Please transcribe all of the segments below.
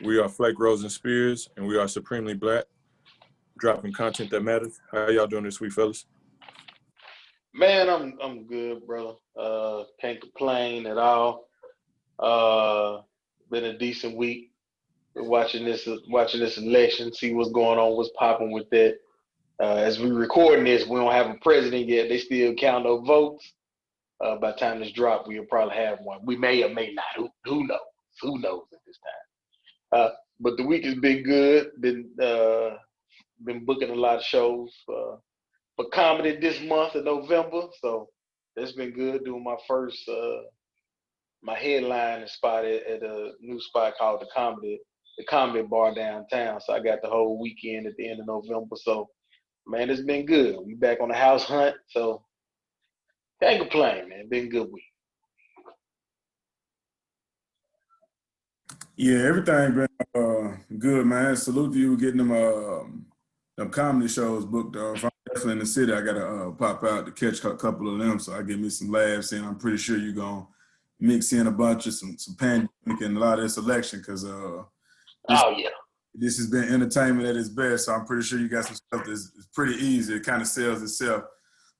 We are Flake, Rose, and Spears, and we are supremely black, dropping content that matters. How y'all doing this week, fellas? Man, I'm good, brother. Can't complain at all. Been a decent week. Been watching this election, see what's going on, what's popping with that. As we recording this, we don't have a president yet. They still count those votes. By the time this drop, we'll probably have one. We may or may not. Who knows? Who knows at this time? But the week has been good. Been booking a lot of shows for comedy this month of November. So that's been good. Doing my first my headline spot at a new spot called the Comedy Bar downtown. So I got the whole weekend at the end of November. So man, it's been good. We back on the house hunt. So can't complain, man. Been a good week. Yeah, everything been good, man. Salute to you getting them comedy shows booked. If I'm definitely in the city, I gotta pop out to catch a couple of them, so I get me some laughs in. I'm pretty sure you're gonna mix in a bunch of some pandemic and a lot of this election, because this has been entertainment at its best. So I'm pretty sure you got some stuff that's pretty easy. It kind of sells itself.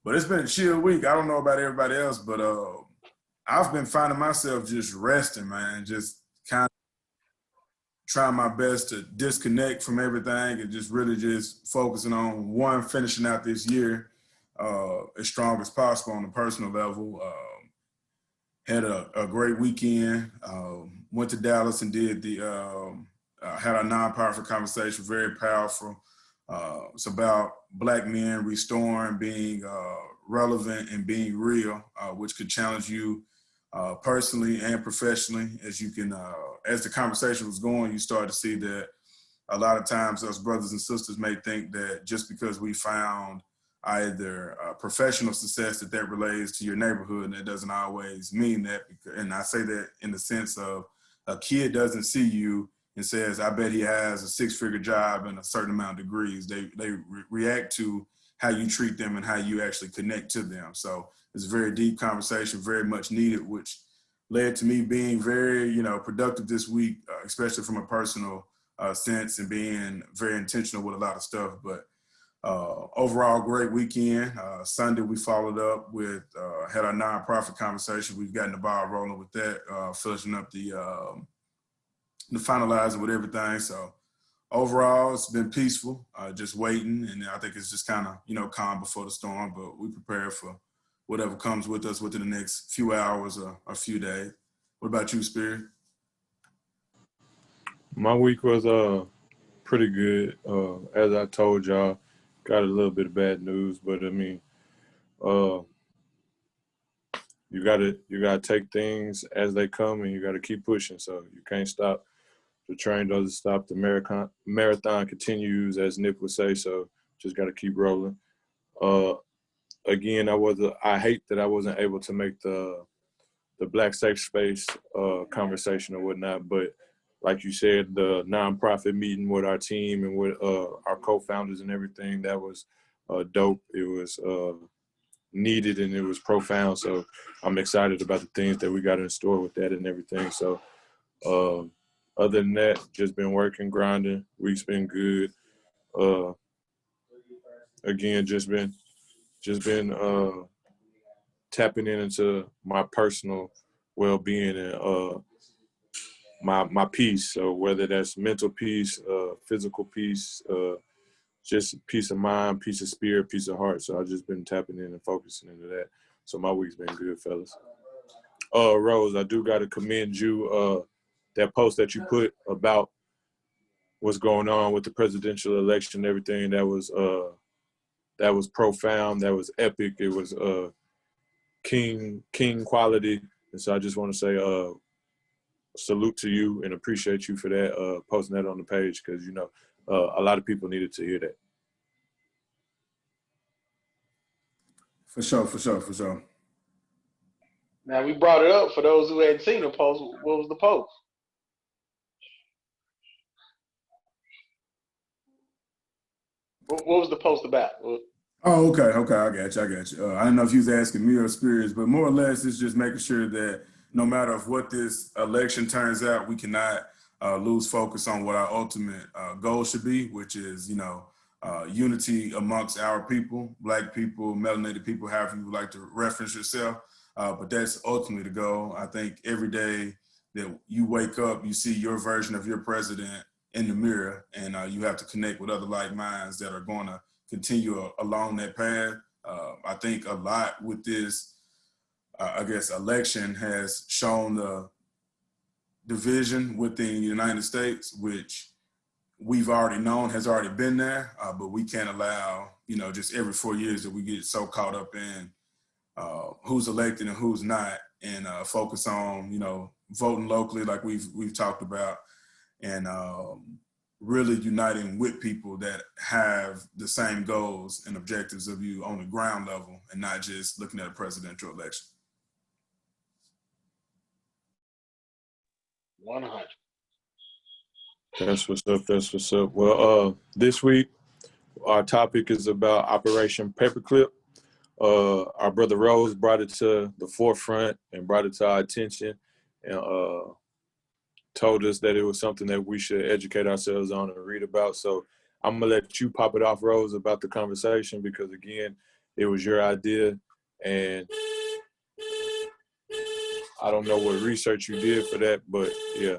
But it's been a chill week. I don't know about everybody else, but I've been finding myself just resting, man. Just kind of trying my best to disconnect from everything and just really just focusing on finishing out this year as strong as possible on a personal level. Had a great weekend. Went to Dallas and did had a non-powerful conversation, very powerful. It's about Black men restoring, being relevant and being real, which could challenge you personally and professionally. As you can, as the conversation was going, you start to see that a lot of times us brothers and sisters may think that just because we found either professional success that relates to your neighborhood, and that doesn't always mean that. And I say that in the sense of a kid doesn't see you and says, I bet he has a six-figure job and a certain amount of degrees. They react to how you treat them and how you actually connect to them. So it's a very deep conversation, very much needed, which led to me being very, productive this week, especially from a personal sense, and being very intentional with a lot of stuff. But overall, great weekend. Sunday, we followed up with, had our nonprofit conversation. We've gotten the ball rolling with that, finishing up the finalizing with everything. So overall, it's been peaceful, just waiting. And I think it's just kind of, calm before the storm, but we prepare for whatever comes with us within the next few hours or a few days. What about you, Spirit? My week was pretty good. As I told y'all, got a little bit of bad news, but I mean, you gotta take things as they come, and you gotta keep pushing. So you can't stop. The train doesn't stop. The marathon continues, as Nip would say. So just got to keep rolling. Again, I hate that I wasn't able to make the Black Safe Space conversation or whatnot. But like you said, the nonprofit meeting with our team and with our co-founders and everything, that was dope. It was needed and it was profound. So I'm excited about the things that we got in store with that and everything. So. Other than that, just been working, grinding. Week's been good. Again, just been tapping into my personal well-being and my peace. So whether that's mental peace, physical peace, just peace of mind, peace of spirit, peace of heart. So I've just been tapping in and focusing into that. So my week's been good, fellas. Rose, I do got to commend you. That post that you put about what's going on with the presidential election and everything, that was profound, that was epic, it was king quality. And so I just want to say salute to you and appreciate you for that, posting that on the page, because a lot of people needed to hear that. For sure. Now, we brought it up for those who hadn't seen the post. What was the post? What was the post about? Oh, okay, I got you. I don't know if you was asking me or Spirits, but more or less it's just making sure that no matter what this election turns out, we cannot lose focus on what our ultimate goal should be, which is, unity amongst our people, Black people, melanated people, however you would like to reference yourself. But that's ultimately the goal. I think every day that you wake up, you see your version of your president in the mirror, and you have to connect with other like minds that are going to continue along that path. I think a lot with this, election has shown the division within the United States, which we've already known has already been there, but we can't allow, just every 4 years that we get so caught up in who's elected and who's not, and focus on, voting locally like we've talked about, and really uniting with people that have the same goals and objectives of you on the ground level, and not just looking at a presidential election. 100. That's what's up. That's what's up. Well, this week our topic is about Operation Paperclip. Our brother Rose brought it to the forefront and brought it to our attention, and told us that it was something that we should educate ourselves on and read about. So I'm gonna let you pop it off, Rose, about the conversation, because again, it was your idea, and I don't know what research you did for that, but yeah.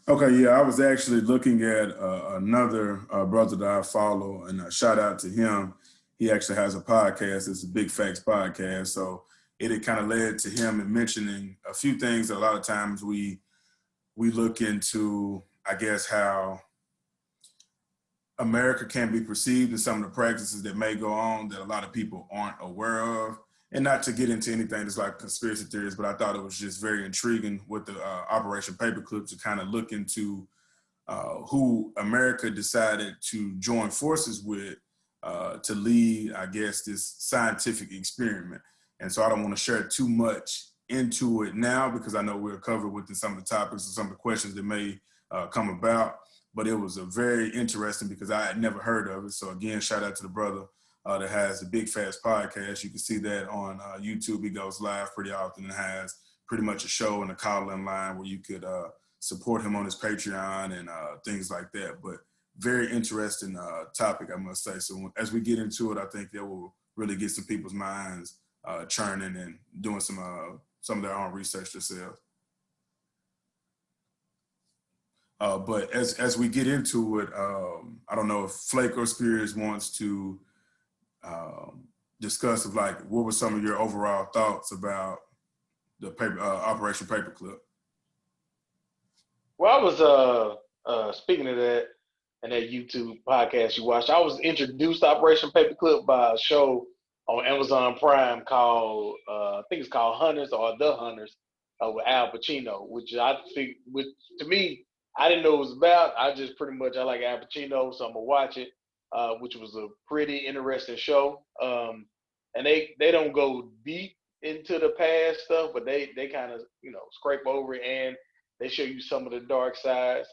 Okay, yeah, I was actually looking at another brother that I follow, and shout out to him. He actually has a podcast. It's a Big Facts podcast. So it had kind of led to him in mentioning a few things that a lot of times we look into, I guess, how America can be perceived and some of the practices that may go on that a lot of people aren't aware of. And not to get into anything that's like conspiracy theories, but I thought it was just very intriguing with the Operation Paperclip to kind of look into who America decided to join forces with to lead, I guess, this scientific experiment. And so I don't want to share too much into it now, because I know we'll cover within some of the topics and some of the questions that may come about. But it was a very interesting, because I had never heard of it. So again, shout out to the brother that has the Big Facts podcast. You can see that on YouTube. He goes live pretty often and has pretty much a show and a call-in line where you could support him on his Patreon and things like that. But very interesting topic, I must say. So as we get into it, I think that will really get some people's minds churning and doing some of their own research themselves. But as we get into it, I don't know if Flake or Spears wants to discuss of like what were some of your overall thoughts about the Operation Paperclip. Well, I was speaking of that in that YouTube podcast you watched. I was introduced to Operation Paperclip by a show on Amazon Prime called I think it's called Hunters or The Hunters with Al Pacino, which I think, which to me, I didn't know what it was about. I like Al Pacino, so I'm gonna watch it, which was a pretty interesting show. And they don't go deep into the past stuff, but they kind of scrape over it, and they show you some of the dark sides.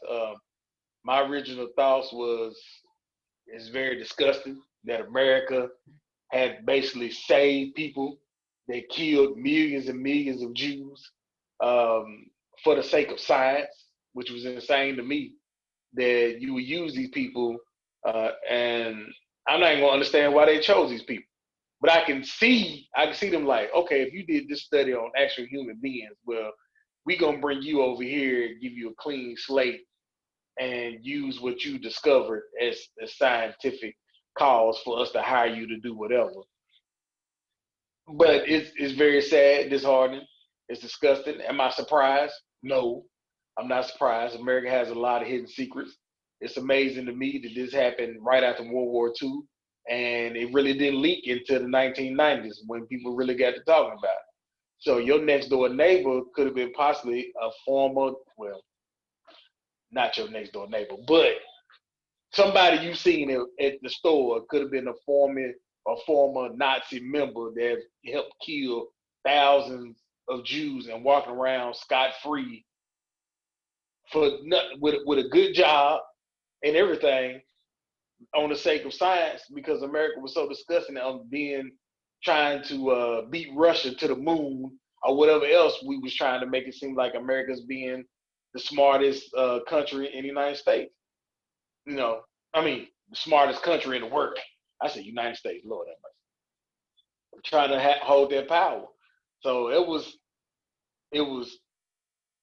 My original thoughts was it's very disgusting that America had basically saved people. They killed millions and millions of Jews for the sake of science, which was insane to me that you would use these people. And I'm not even gonna understand why they chose these people. But I can see them like, okay, if you did this study on actual human beings, well, we gonna bring you over here and give you a clean slate and use what you discovered as scientific cause for us to hire you to do whatever. But it's very sad, disheartening, it's disgusting. Am I surprised? No, I'm not surprised. America has a lot of hidden secrets. It's amazing to me that this happened right after World War II, and it really didn't leak into the 1990s when people really got to talking about it. So your next door neighbor could have been possibly a former, well, not your next door neighbor, but somebody you seen at the store could have been a former Nazi member that helped kill thousands of Jews and walking around scot-free for with a good job and everything on the sake of science, because America was so disgusting on being trying to beat Russia to the moon or whatever else we was trying to make it seem like America's being the smartest country in the United States. You know, I mean, the smartest country in the world. I said United States, Lord have mercy. Trying to hold their power. So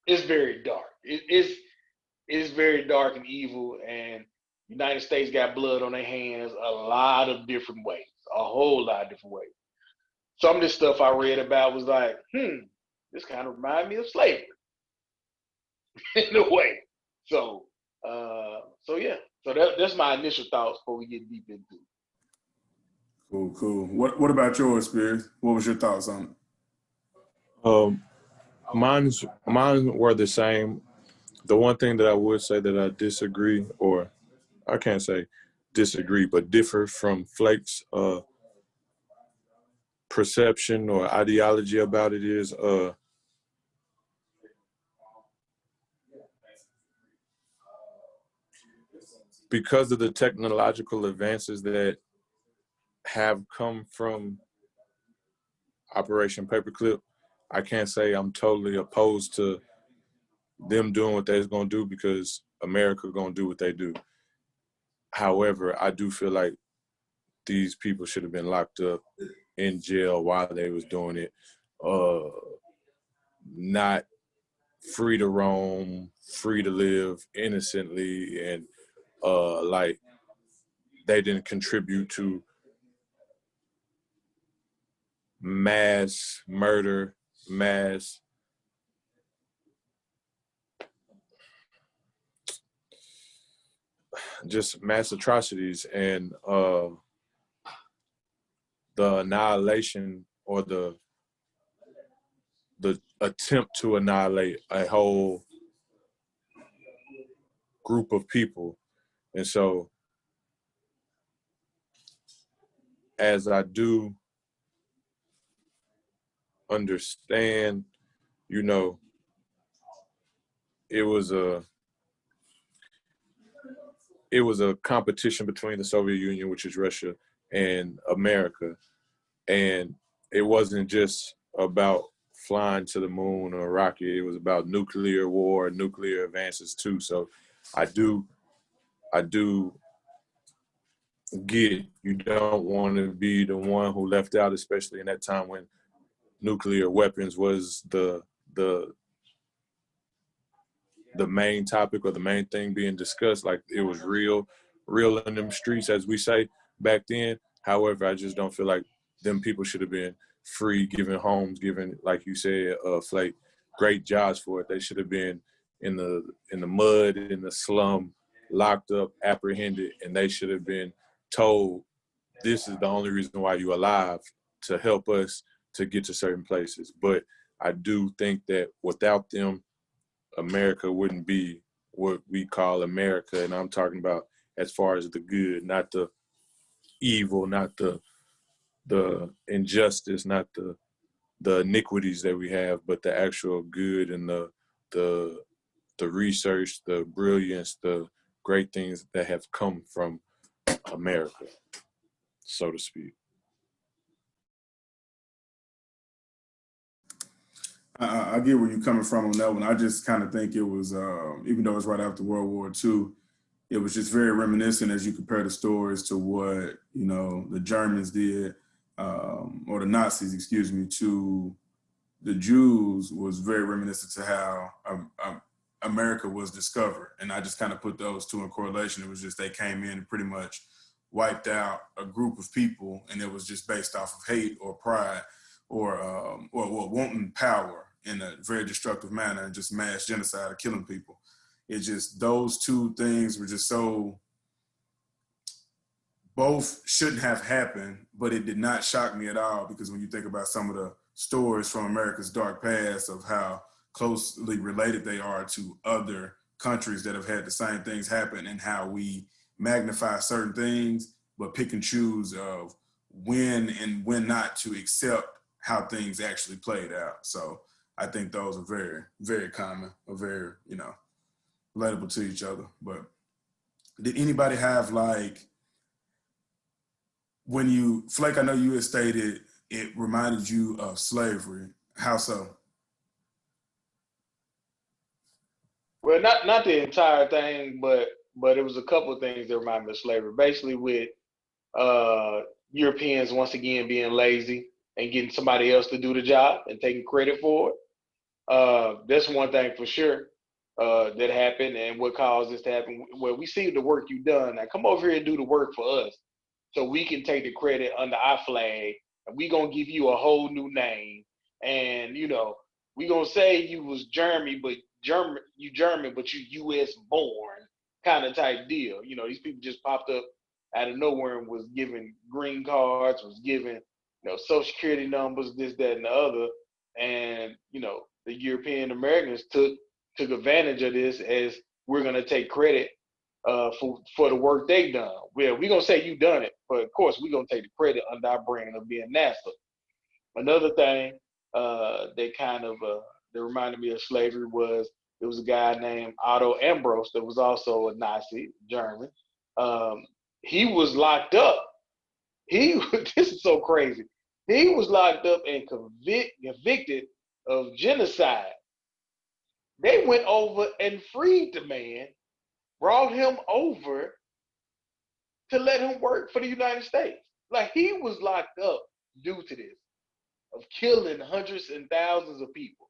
it's very dark. It's very dark and evil, and United States got blood on their hands a lot of different ways, a whole lot of different ways. Some of this stuff I read about was like, this kind of reminds me of slavery in a way. So, yeah. So that's my initial thoughts before we get deep into it. Cool. What about yours, Spears? What was your thoughts on it? Mine were the same. The one thing that I would say that I disagree, or I can't say disagree, but differ from Flake's perception or ideology about it is because of the technological advances that have come from Operation Paperclip. I can't say I'm totally opposed to them doing what they're going to do because America going to do what they do. However, I do feel like these people should have been locked up in jail while they was doing it, not free to roam, free to live innocently, and like they didn't contribute to mass murder, mass atrocities, and the annihilation or the attempt to annihilate a whole group of people. And so as I do understand, you know, it was a competition between the Soviet Union, which is Russia, and America. And it wasn't just about flying to the moon or a rocket. It was about nuclear war, nuclear advances too. So I do get you don't want to be the one who left out, especially in that time when nuclear weapons was the main topic or the main thing being discussed. Like it was real in them streets, as we say back then. However, I just don't feel like them people should have been free, given homes, given, like you said, Flake, great jobs for it. They should have been in the mud, in the slum, locked up, apprehended, and they should have been told, this is the only reason why you're alive, to help us to get to certain places. But I do think that without them, America wouldn't be what we call America. And I'm talking about as far as the good, not the evil, not the injustice, not the iniquities that we have, but the actual good and the research, the brilliance, the great things that have come from America, so to speak. I get where you're coming from on that one. I just kind of think it was, even though it's right after World War II, it was just very reminiscent as you compare the stories to what, you know, the Germans did, or the Nazis, excuse me, to the Jews, was very reminiscent to how America was discovered. And I just kind of put those two in correlation. It was just they came in and pretty much wiped out a group of people, and it was just based off of hate or pride or wanting power in a very destructive manner, and just mass genocide or killing people. It's just those two things were just so, both shouldn't have happened, but it did not shock me at all, because when you think about some of the stories from America's dark past of how closely related they are to other countries that have had the same things happen, and how we magnify certain things, but pick and choose of when and when not to accept how things actually played out. So I think those are very, very common, or very, you know, relatable to each other. But did anybody have, like, when you, Flake, I know you had stated it reminded you of slavery. How so? Well, not the entire thing, but it was a couple of things that remind me of slavery. Basically, with uh, Europeans once again being lazy and getting somebody else to do the job and taking credit for it. That's one thing for sure that happened, and what caused this to happen. Well, we see the work you've done. Now come over here and do the work for us, so we can take the credit under our flag, and we gonna give you a whole new name. And we gonna say you was German, but you U.S. born kind of type deal. These people just popped up out of nowhere and was given green cards, was given social security numbers, this, that, and the other, and the European Americans took advantage of this as we're gonna take credit for the work they done. Well, we're gonna say you done it, but of course we're gonna take the credit under our brand of being NASA. Another thing that kind of that reminded me of slavery was there was a guy named Otto Ambros that was also a Nazi German. He was locked up. This is so crazy. He was locked up and convicted of genocide. They went over and freed the man, brought him over to let him work for the United States. Like, he was locked up due to this, of killing hundreds and thousands of people.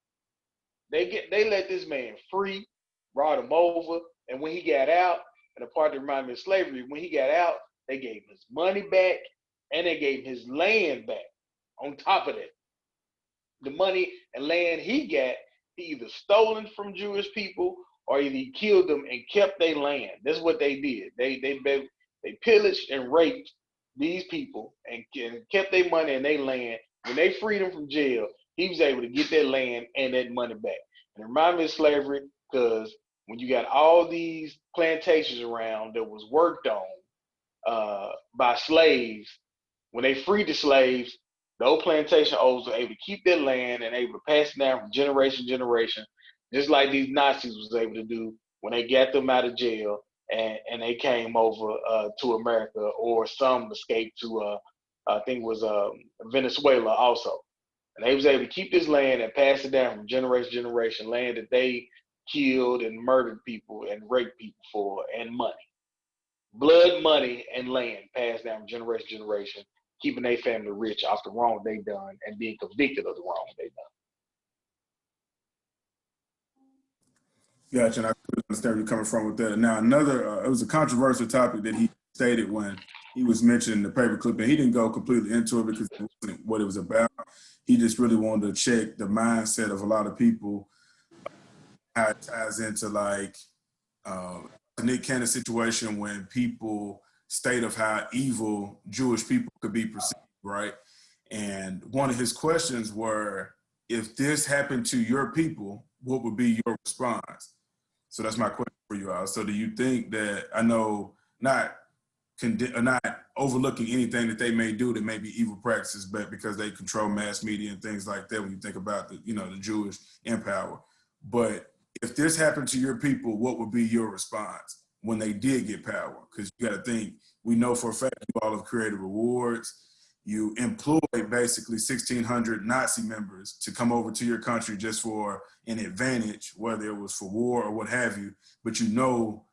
They let this man free, brought him over, and when he got out, and the part that reminded me of slavery, when he got out, they gave him his money back and they gave him his land back on top of that. The money and land he got, he either stolen from Jewish people or either he killed them and kept their land. That's what they did. They pillaged and raped these people and kept their money and their land. When they freed him from jail, he was able to get that land and that money back. And it reminded me of slavery because when you got all these plantations around that was worked on by slaves, when they freed the slaves, those plantation owners were able to keep their land and able to pass it down from generation to generation, just like these Nazis was able to do when they got them out of jail and they came over to America, or some escaped to, I think it was Venezuela also. And they was able to keep this land and pass it down from generation to generation, land that they killed and murdered people and raped people for, and money. Blood, money, and land passed down from generation to generation, keeping their family rich off the wrong they done and being convicted of the wrong they done. Gotcha, and I completely understand where you're coming from with that. Now, another, it was a controversial topic that he stated when he was mentioning the paperclip, and he didn't go completely into it because it wasn't what it was about. He just really wanted to check the mindset of a lot of people, how it ties into like the Nick Cannon situation when people state of how evil Jewish people could be perceived, right? And one of his questions were, if this happened to your people, what would be your response? So that's my question for you all. So do you think that, I know not overlooking anything that they may do that may be evil practices, but because they control mass media and things like that when you think about the Jewish empire. But if this happened to your people, what would be your response when they did get power? Because you got to think, we know for a fact you all have created rewards. You employed basically 1,600 Nazi members to come over to your country just for an advantage, whether it was for war or what have you. But you know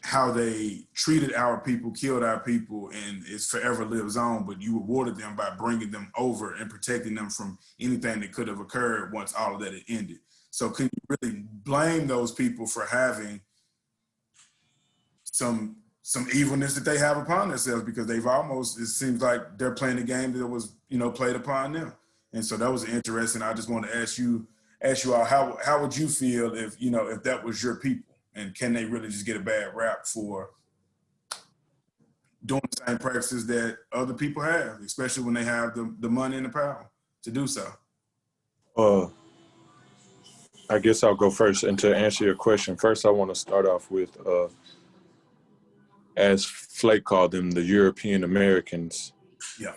how they treated our people, killed our people, and it forever lives on. But you rewarded them by bringing them over and protecting them from anything that could have occurred once all of that had ended. So can you really blame those people for having some evilness that they have upon themselves, because they've almost, it seems like they're playing a game that was, played upon them. And so that was interesting. I just want to ask you all, how would you feel if, if that was your people, and can they really just get a bad rap for doing the same practices that other people have, especially when they have the money and the power to do so? I guess I'll go first. And to answer your question, first I want to start off with, as Flake called them, the European Americans. Yeah.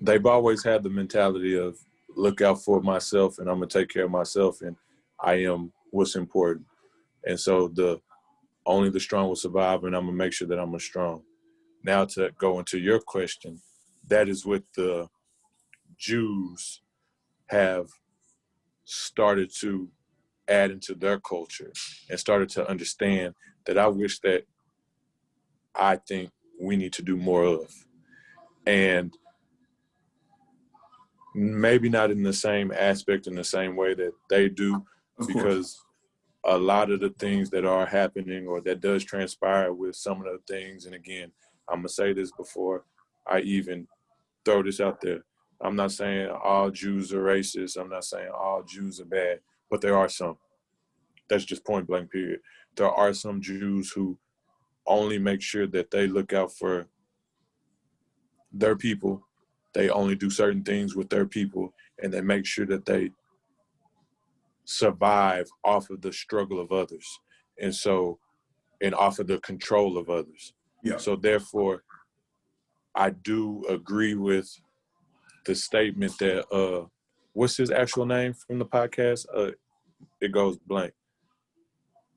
They've always had the mentality of look out for myself and I'm going to take care of myself and I am what's important. And so only the strong will survive, and I'm going to make sure that I'm strong. now to go into your question, that is what the Jews have started to add into their culture and started to understand that I think we need to do more of. And maybe not in the same aspect, in the same way that they do, because a lot of the things that are happening or that does transpire with some of the things, and again, I'm going to say this before I even throw this out there. I'm not saying all Jews are racist. I'm not saying all Jews are bad, but there are some. That's just point blank, period. There are some Jews who only make sure that they look out for their people. They only do certain things with their people, and they make sure that they survive off of the struggle of others. And off of the control of others. Yeah. So therefore, I do agree with the statement that, what's his actual name from the podcast? It goes blank.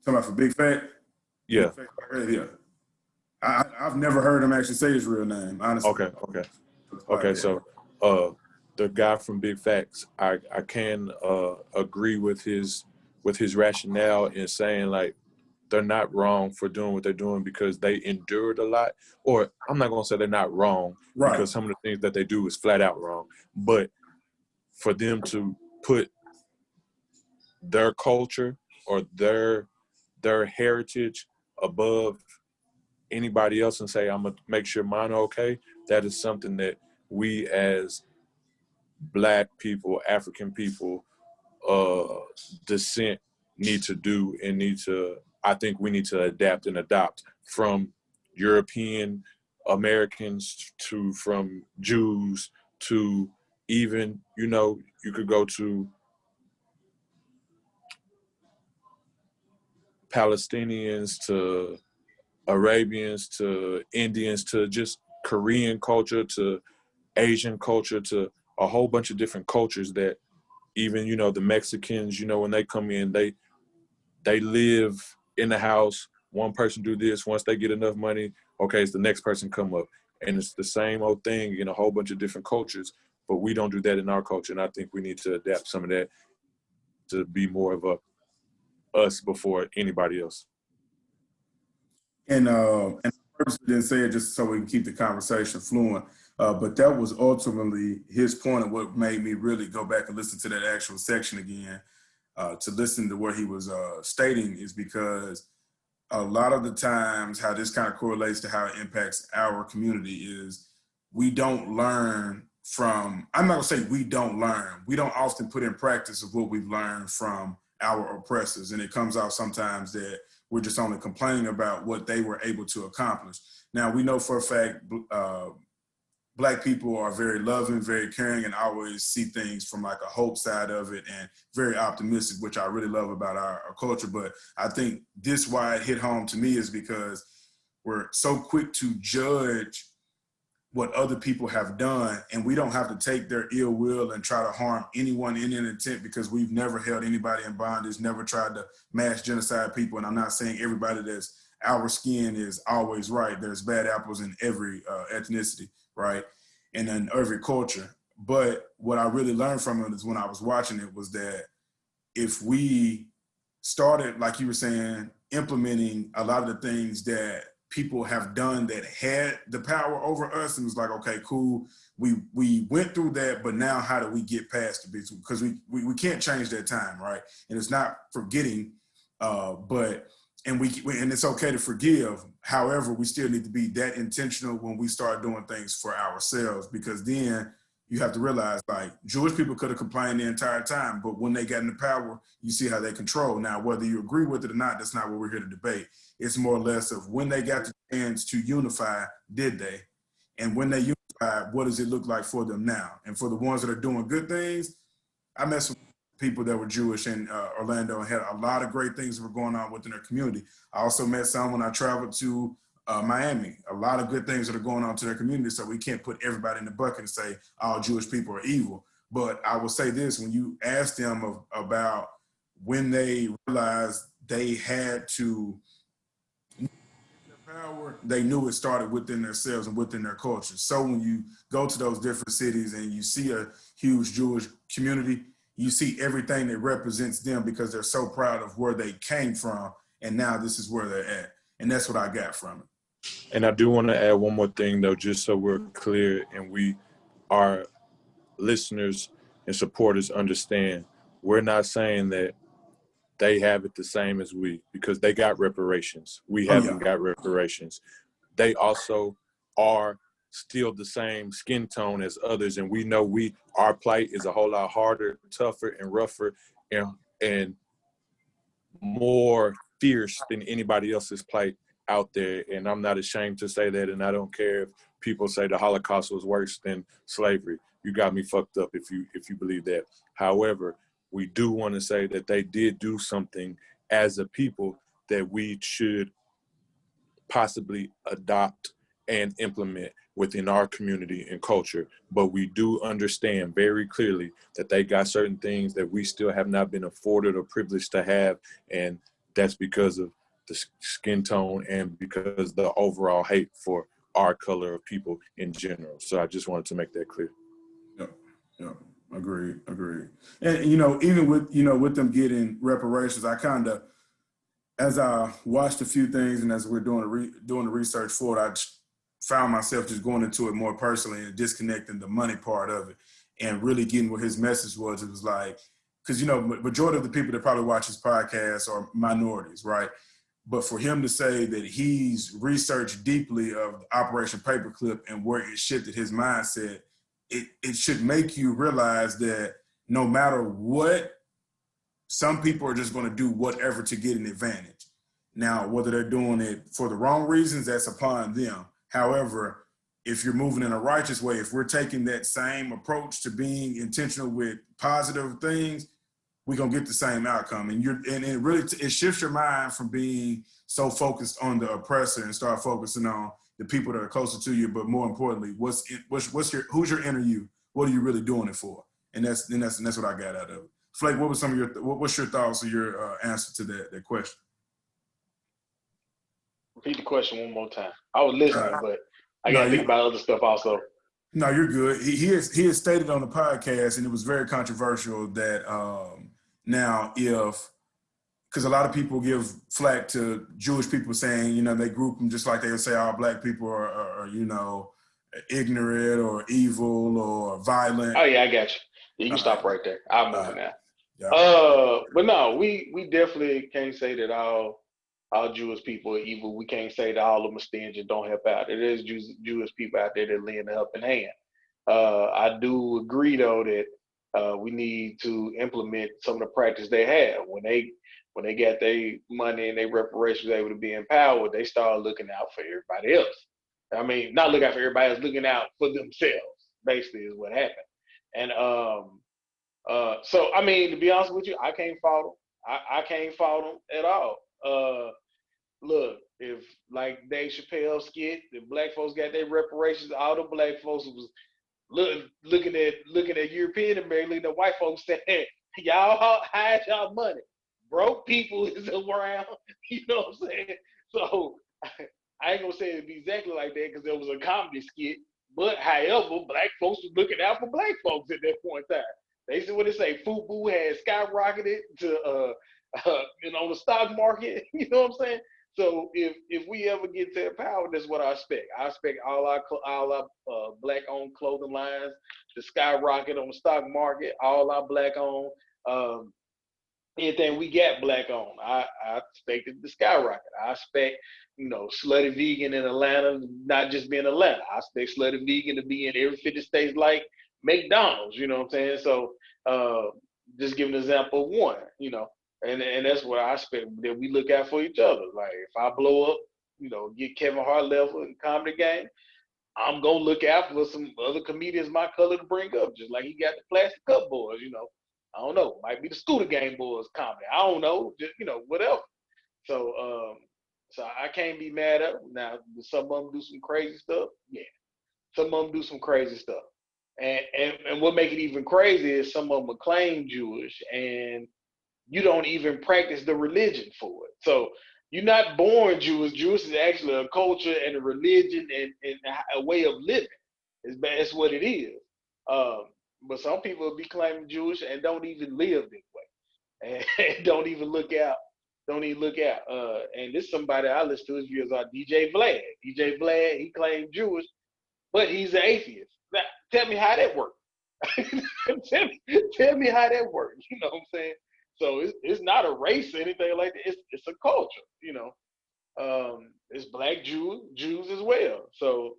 Talking about for Big Fat? Yeah. Big Fat, yeah. I've never heard him actually say his real name, honestly. Okay. So the guy from Big Facts, I can agree with his rationale in saying, like, they're not wrong for doing what they're doing because they endured a lot. Or I'm not going to say they're not wrong, right, because some of the things that they do is flat out wrong. But for them to put their culture or their heritage above anybody else and say, I'm going to make sure mine are okay, that is something that we as Black people, African people, descent need to do, and I think we need to adapt and adopt from European Americans to from Jews to even, you could go to Palestinians to Arabians to Indians to just Korean culture to Asian culture to a whole bunch of different cultures that even, the Mexicans, when they come in, they live in the house. One person do this. Once they get enough money, okay, it's the next person come up. And it's the same old thing in a whole bunch of different cultures, but we don't do that in our culture. And I think we need to adapt some of that to be more of a us before anybody else. And I purposely didn't say it just so we can keep the conversation fluent. But that was ultimately his point, and what made me really go back and listen to that actual section again, to listen to what he was stating, is because a lot of the times how this kind of correlates to how it impacts our community is we don't learn from, I'm not gonna say we don't learn, we don't often put in practice of what we've learned from our oppressors. And it comes out sometimes that we're just only complaining about what they were able to accomplish. Now, we know for a fact, Black people are very loving, very caring, and always see things from like a hope side of it, and very optimistic, which I really love about our culture. But I think this why it hit home to me is because we're so quick to judge what other people have done, and we don't have to take their ill will and try to harm anyone in an intent, because we've never held anybody in bondage, never tried to mass genocide people. And I'm not saying everybody that's our skin is always right. There's bad apples in every ethnicity, right? And in every culture. But what I really learned from it is when I was watching it was that if we started, like you were saying, implementing a lot of the things that people have done that had the power over us, and was like, okay, cool, we went through that, but now how do we get past it? Because we can't change that time, right? And it's not forgetting, and it's okay to forgive. However, we still need to be that intentional when we start doing things for ourselves, because then you have to realize, like, Jewish people could have complained the entire time, but when they got into power, you see how they control. Now, whether you agree with it or not, that's not what we're here to debate. It's more or less of when they got the chance to unify, did they? And when they unified, what does it look like for them now? And for the ones that are doing good things, I met some people that were Jewish in Orlando and had a lot of great things that were going on within their community. I also met some when I traveled to Miami, a lot of good things that are going on to their community. So we can't put everybody in the bucket and say all Jewish people are evil. But I will say this, when you ask them about when they realized they had to power, they knew it started within themselves and within their culture. So when you go to those different cities and you see a huge Jewish community, you see everything that represents them because they're so proud of where they came from, and now this is where they're at. And that's what I got from it. And I do want to add one more thing, though, just so we're clear and our listeners and supporters understand. We're not saying that they have it the same as we, because they got reparations. We haven't got reparations. They also are still the same skin tone as others, and we know our plight is a whole lot harder, tougher, and rougher, and more fierce than anybody else's plight out there. And I'm not ashamed to say that, and I don't care if people say the Holocaust was worse than slavery. You got me fucked up if you believe that. However, we do want to say that they did do something as a people that we should possibly adopt and implement within our community and culture. But we do understand very clearly that they got certain things that we still have not been afforded or privileged to have, and that's because of the skin tone and because the overall hate for our color of people in general. So I just wanted to make that clear. Yep. Agreed. And, even with them getting reparations, I kind of, as I watched a few things and as we're doing the research for it, I found myself just going into it more personally and disconnecting the money part of it and really getting what his message was. It was like, because, majority of the people that probably watch his podcast are minorities, right? But for him to say that he's researched deeply of Operation Paperclip and where it shifted his mindset, it should make you realize that no matter what, some people are just going to do whatever to get an advantage. Now, whether they're doing it for the wrong reasons, that's upon them. However, if you're moving in a righteous way, if we're taking that same approach to being intentional with positive things, we're going to get the same outcome. And it really it shifts your mind from being so focused on the oppressor and start focusing on the people that are closer to you. But more importantly, who's your inner you? What are you really doing it for? And that's what I got out of it. Flake, what was what's your thoughts or your answer to that question? Repeat the question one more time. I was listening, but I got to think about other stuff also. No, you're good. He has stated on the podcast, and it was very controversial that because a lot of people give flack to Jewish people saying, they group them just like they would say all black people are ignorant or evil or violent. Oh yeah, I got you. You can stop right there. I'll move it now. Yeah. But no, we definitely can't say that all Jewish people are evil. We can't say that all of them are stingy and don't help out. It is Jewish people out there that lend a helping hand. I do agree though that we need to implement some of the practice they have when they got their money and their reparations able to be empowered. They start looking out for everybody else. I mean, not looking out for everybody else, looking out for themselves. Basically, is what happened. And so I mean, to be honest with you, I can't fault them. I can't fault them at all. Look, if like Dave Chappelle skit, the black folks got their reparations, all the black folks was looking at European American, the white folks saying, y'all hide y'all money. Broke people is around, you know what I'm saying? So I ain't gonna say it'd be exactly like that because there was a comedy skit, but however, black folks was looking out for black folks at that point in time. They said what they say, FUBU had skyrocketed to the stock market, you know what I'm saying? So if we ever get to that power, that's what I expect. I expect all our black-owned clothing lines to skyrocket on the stock market. All our black-owned anything we got black-owned, I expect it to skyrocket. I expect slutty vegan in Atlanta, not just be in Atlanta. I expect slutty vegan to be in every 50 states like McDonald's. You know what I'm saying? So just give an example of one. And that's what I expect, that we look out for each other. Like if I blow up, get Kevin Hart level in comedy game, I'm gonna look out for some other comedians my color to bring up, just like he got the Plastic Cup Boys. I don't know, might be the Scooter Game Boys comedy. I don't know, just whatever. So so I can't be mad at them. Now, some of them do some crazy stuff. Yeah, some of them do some crazy stuff. And what make it even crazy is some of them are claim Jewish and you don't even practice the religion for it. So, you're not born Jewish. Jewish is actually a culture and a religion and a way of living. It's what it is. But some people will be claiming Jewish and don't even live this way, and don't even look out. Don't even look out. And this is somebody I listen to his views on D.J.Flake. D.J.Flake, he claimed Jewish, but he's an atheist. Now, tell me how that works. tell me how that works. You know what I'm saying? So it's not a race or anything like that. It's a culture. You know, it's black Jews as well. So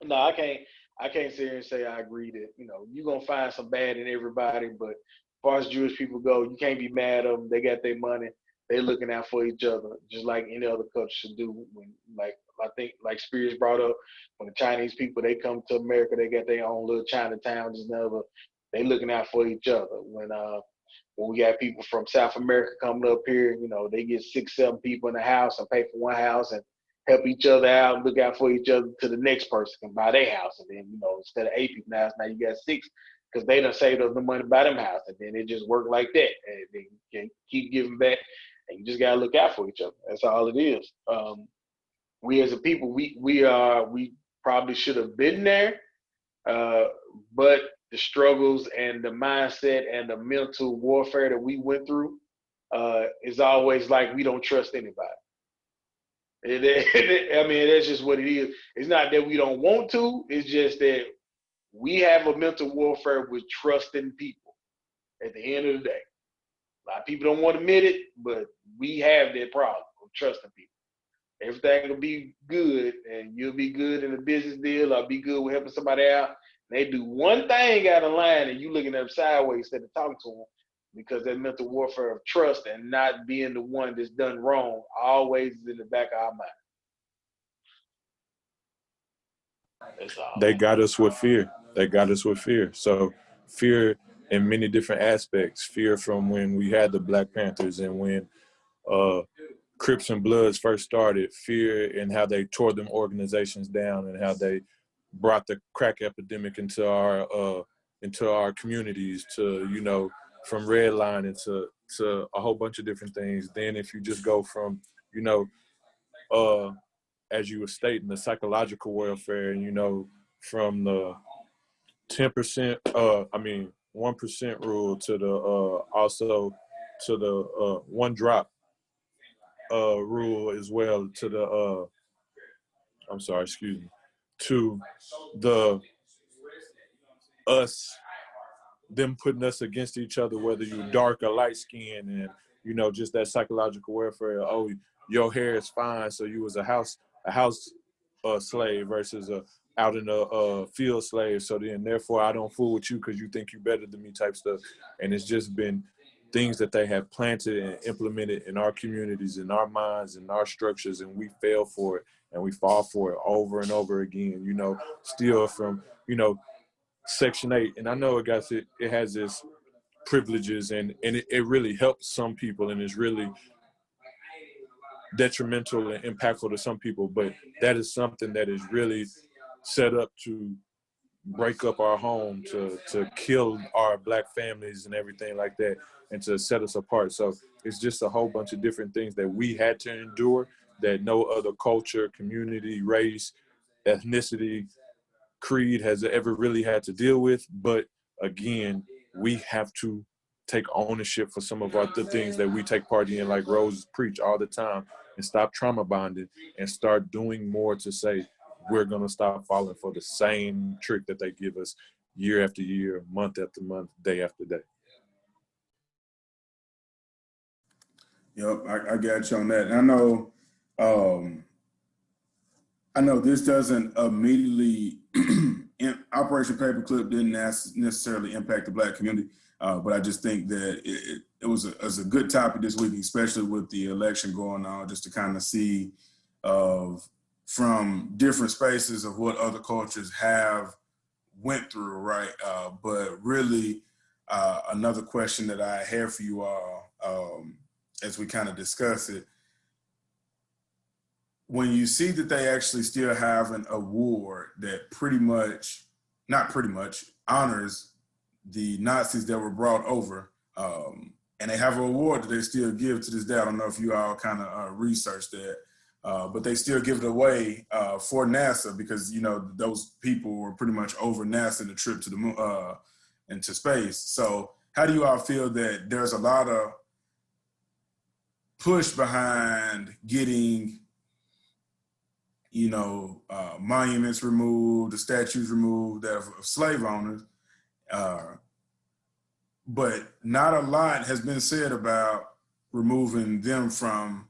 no, I can't sit here and say I agree that you're gonna find some bad in everybody, but as far as Jewish people go, you can't be mad at them. They got their money. They looking out for each other, just like any other culture should do. When like I think like Spears brought up, when the Chinese people they come to America, they got their own little Chinatown, just another. They looking out for each other. When we got people from South America coming up here, they get 6, 7 people in the house and pay for one house and help each other out and look out for each other till the next person can buy their house. And then, instead of 8 people now you got 6 because they done saved up the money to buy them house. And then it just worked like that. And they can keep giving back. And you just got to look out for each other. That's all it is. We as a people, we probably should have been there. But the struggles and the mindset and the mental warfare that we went through is always like we don't trust anybody. I mean, that's just what it is. It's not that we don't want to. It's just that we have a mental warfare with trusting people at the end of the day. A lot of people don't want to admit it, but we have that problem of trusting people. Everything will be good, and you'll be good in a business deal or be good with helping somebody out. They do one thing out of line, and you looking at them sideways instead of talking to them because that mental warfare of trust and not being the one that's done wrong always is in the back of our mind. That's all. They got us with fear. They got us with fear. So fear in many different aspects. Fear from when we had the Black Panthers and when Crips and Bloods first started. Fear in how they tore them organizations down and how they brought the crack epidemic into our communities to, from redlining to a whole bunch of different things. Then if you just go from, as you were stating, the psychological warfare and, from the 10%, 1% rule to the also to the 1 drop rule as well to the to the them putting us against each other, whether you're dark or light skinned, and just that psychological warfare. Oh, your hair is fine, so you was a house slave versus out in a field slave. So then, therefore, I don't fool with you because you think you better than me, type stuff. And it's just been things that they have planted and implemented in our communities, in our minds, in our structures, and we fail for it and we fall for it over and over again. Still from Section 8, and I know it has its privileges and it really helps some people and is really detrimental and impactful to some people, but that is something that is really set up to break up our home, to kill our Black families and everything like that, and to set us apart. So it's just a whole bunch of different things that we had to endure that no other culture, community, race, ethnicity, creed has ever really had to deal with. But again, we have to take ownership for some of the things that we take part in, like Rose preach all the time, and stop trauma bonding and start doing more to say we're going to stop falling for the same trick that they give us year after year, month after month, day after day. Yep, I got you on that. And I know this doesn't immediately, Operation Paperclip didn't necessarily impact the Black community, but I just think that it was a good topic this week, especially with the election going on, just to kind of see from different spaces of what other cultures have went through, right? But really, another question that I have for you all, as we kind of discuss it, when you see that they actually still have an award that not pretty much, honors the Nazis that were brought over, and they have an award that they still give to this day. I don't know if you all kind of researched that, but they still give it away for NASA because, those people were pretty much over NASA in the trip to the moon, into space. So how do you all feel that there's a lot of push behind getting, monuments removed, the statues removed of slave owners, but not a lot has been said about removing them from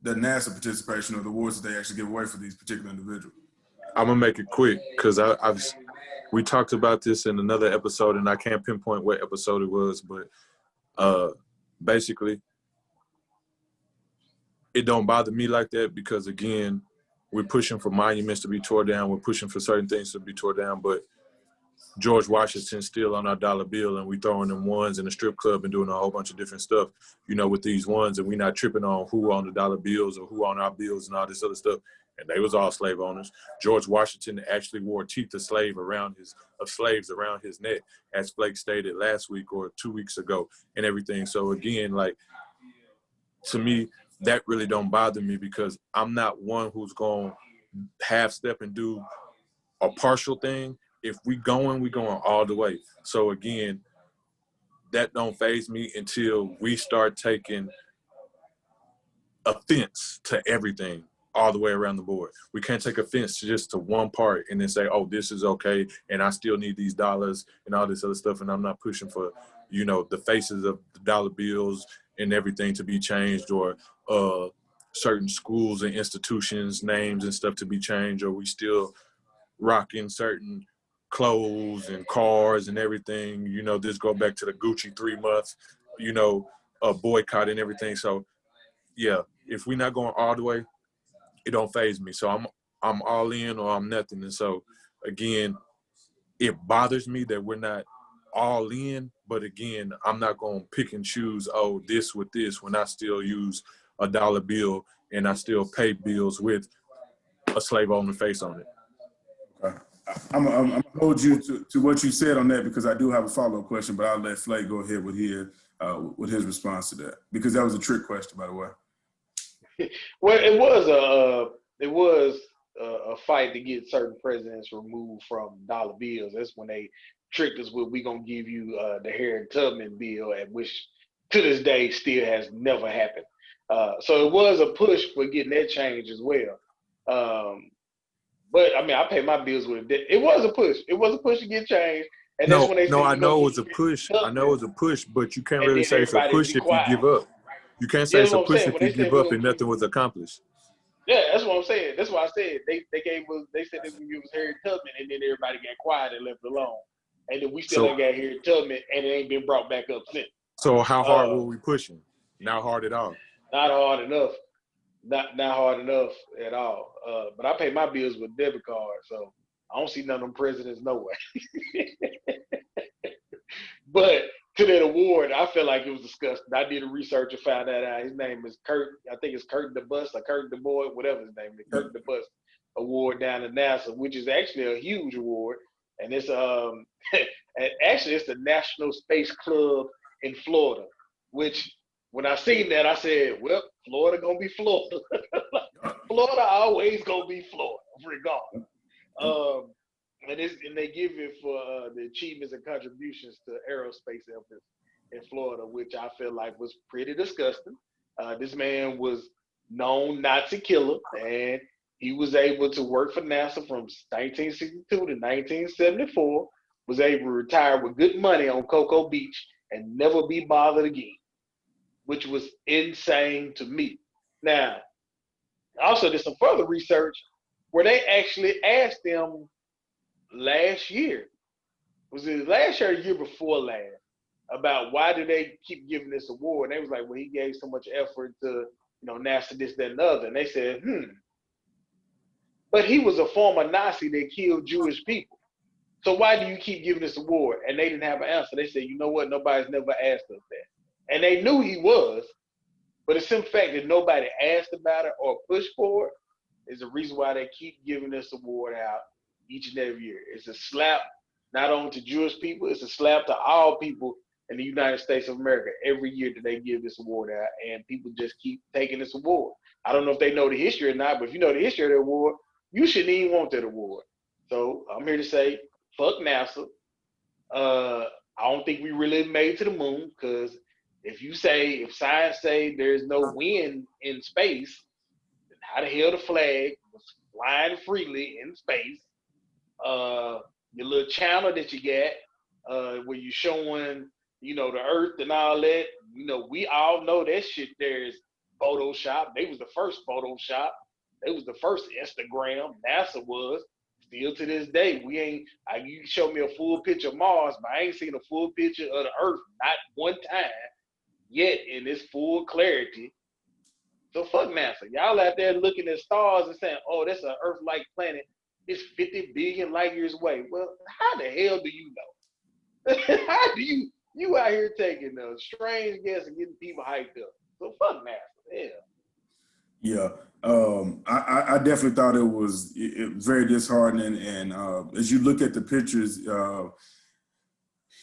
the NASA participation or the awards that they actually give away for these particular individuals? I'm gonna make it quick because we talked about this in another episode, and I can't pinpoint what episode it was, but basically, it don't bother me like that because, again, we're pushing for monuments to be tore down. We're pushing for certain things to be tore down, but George Washington's still on our dollar bill, and we throwing them ones in the strip club and doing a whole bunch of different stuff, with these ones, and we're not tripping on who on the dollar bills or who on our bills and all this other stuff. And they was all slave owners. George Washington actually wore teeth of slaves around his neck, as Flake stated last week or 2 weeks ago, and everything. So again, like, to me, that really don't bother me because I'm not one who's going to half step and do a partial thing. If we going all the way. So again, that don't faze me until we start taking offense to everything all the way around the board. We can't take offense just to one part and then say, oh, this is okay, and I still need these dollars and all this other stuff, and I'm not pushing for, the faces of the dollar bills and everything to be changed, or certain schools and institutions, names and stuff to be changed, or we still rocking certain clothes and cars and everything. This go back to the Gucci 3 months, boycott and everything. So yeah, if we're not going all the way, it don't faze me. So I'm all in or I'm nothing. And so again, it bothers me that we're not all in, but again, I'm not going to pick and choose, oh, this with this, when I still use a dollar bill and I still pay bills with a slave owner face on it. I'm gonna hold you to what you said on that because I do have a follow-up question, but I'll let Flake go ahead with his response to that because that was a trick question, by the way. Well, it was a fight to get certain presidents removed from dollar bills. That's when they tricked us with, we gonna give you the Harriet Tubman bill, at which to this day still has never happened. So it was a push for getting that change as well. But I mean, I pay my bills with it. It was a push. It was a push to get changed. And that's when they said, I know it was a push. I know it was a push, but you can't really say it's a push if you give up. You can't say it's a push if you give up and nothing was accomplished. Yeah, that's what I'm saying. That's why I said they said they were gonna give us Harriet Tubman, and then everybody got quiet and left it alone. And then we still ain't got Harriet Tubman, and it ain't been brought back up since. So how hard were we pushing? Not hard at all. Not hard enough. Not hard enough at all. But I pay my bills with debit card, so I don't see none of them presidents no way. But to that award, I feel like it was disgusting. I did a research and found that out. His name is Kurt. I think it's Kurt DeBus or Kurt DeBoy, whatever his name is. Kurt DeBus Award down at NASA, which is actually a huge award, and it's actually it's the National Space Club in Florida. Which when I seen that, I said, well, Florida gonna be Florida. Florida always gonna be Florida, regardless. And they give it for the achievements and contributions to aerospace efforts in Florida, which I feel like was pretty disgusting. This man was known Nazi killer, and he was able to work for NASA from 1962 to 1974, was able to retire with good money on Cocoa Beach and never be bothered again, which was insane to me. Now, I also did some further research where they actually asked them last year, was it last year or the year before last, about why do they keep giving this award? And they was like, well, he gave so much effort to, NASA, this, that, and the other. And they said, but he was a former Nazi that killed Jewish people. So why do you keep giving this award? And they didn't have an answer. They said, you know what? Nobody's never asked us that. And they knew he was, but it's the fact that nobody asked about it or pushed for it is the reason why they keep giving this award out each and every year. It's a slap not only to Jewish people, it's a slap to all people in the United States of America every year that they give this award out, and people just keep taking this award. I don't know if they know the history or not, but if you know the history of the award, you shouldn't even want that award. So I'm here to say, fuck NASA. I don't think we really made it to the moon, because if science say there's no wind in space, then how the hell the flag was flying freely in space? Your little channel that you got, where you're showing, the Earth and all that. We all know that shit there is Photoshop. They was the first Photoshop. They was the first Instagram. NASA was. Still to this day, you can show me a full picture of Mars, but I ain't seen a full picture of the Earth, not one time yet in this full clarity. So fuck NASA. Y'all out there looking at stars and saying, oh, that's an Earth-like planet. It's 50 billion light years away. Well, how the hell do you know? How do you out here taking a strange guess and getting people hyped up? So fuck NASA. Yeah. Yeah, I definitely thought it was very disheartening. And as you look at the pictures,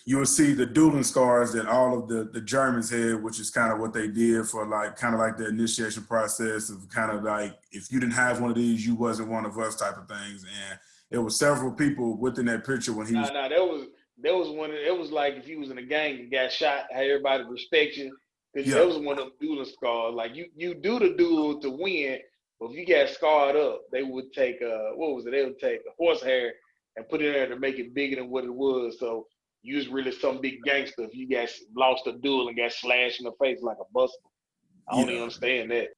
you'll see the dueling scars that all of the Germans had, which is kind of what they did for kind of like the initiation process of kind of like, if you didn't have one of these, you wasn't one of us type of things. And there were several people within that picture when he was. That was one. It was like if you was in a gang and got shot, how everybody respect you. Because Yeah. that was one of them dueling scars. Like you do the duel to win, but if you got scarred up, they would take They would take a horsehair and put it in there to make it bigger than what it was. So you was really some big gangster if you got lost a duel and got slashed in the face like a buster. I don't even understand that.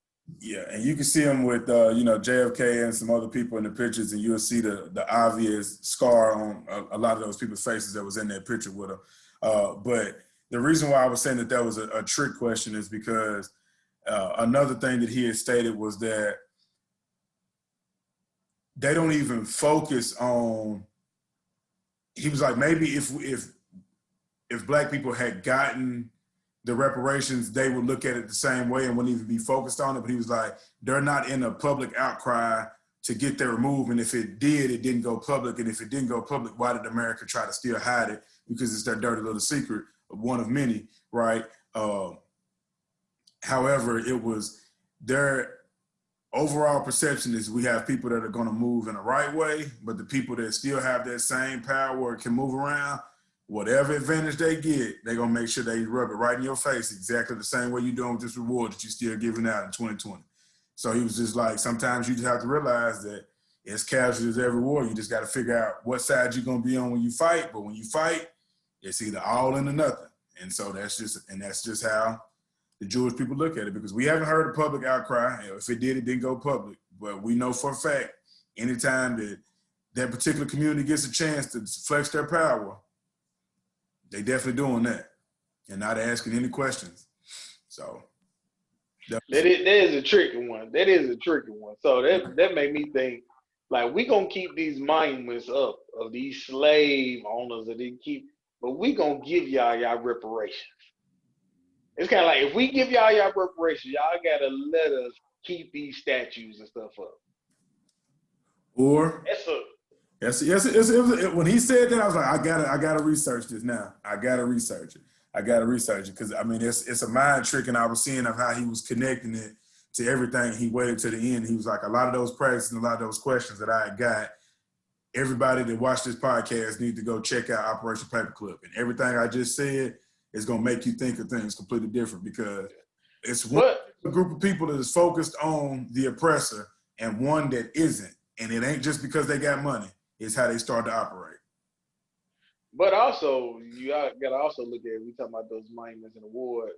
Yeah, and you can see him with JFK and some other people in the pictures, and you'll see the obvious scar on a lot of those people's faces that was in that picture with him. But the reason why I was saying that was a trick question is because another thing that he had stated was that they don't even focus on. He was like, maybe if Black people had gotten the reparations, they would look at it the same way and wouldn't even be focused on it. But he was like, they're not in a public outcry to get their removed. And if it did, it didn't go public. And if it didn't go public, why did America try to still hide it? Because it's their dirty little secret, one of many, right? However, it was their overall perception is we have people that are going to move in the right way, but the people that still have that same power can move around, whatever advantage they get, they're going to make sure they rub it right in your face exactly the same way you're doing with this reward that you're still giving out in 2020. So he was just like, sometimes you just have to realize that it's casualties every war. You just got to figure out what side you're going to be on when you fight. But when you fight, it's either all in or nothing. And so that's just how the Jewish people look at it, because we haven't heard a public outcry. If it did, it didn't go public. But we know for a fact, anytime that particular community gets a chance to flex their power, they definitely doing that and not asking any questions. So that is a tricky one. That is a tricky one. So that made me think, like, we gonna keep these monuments up of these slave owners that they keep, but we gonna give y'all reparations. It's kind of like, if we give y'all reparations, y'all gotta let us keep these statues and stuff up. Or when he said that, I was like, I gotta research this now. I gotta research it because I mean it's a mind trick, and I was seeing of how he was connecting it to everything. He waited to the end. He was like, a lot of those practices and a lot of those questions that I got, everybody that watched this podcast need to go check out Operation Paperclip, and everything I just said is gonna make you think of things completely different, because it's one group of people that is focused on the oppressor and one that isn't, and it ain't just because they got money. It's how they start to operate. But also, you got to also look at, we talking about those monuments and awards,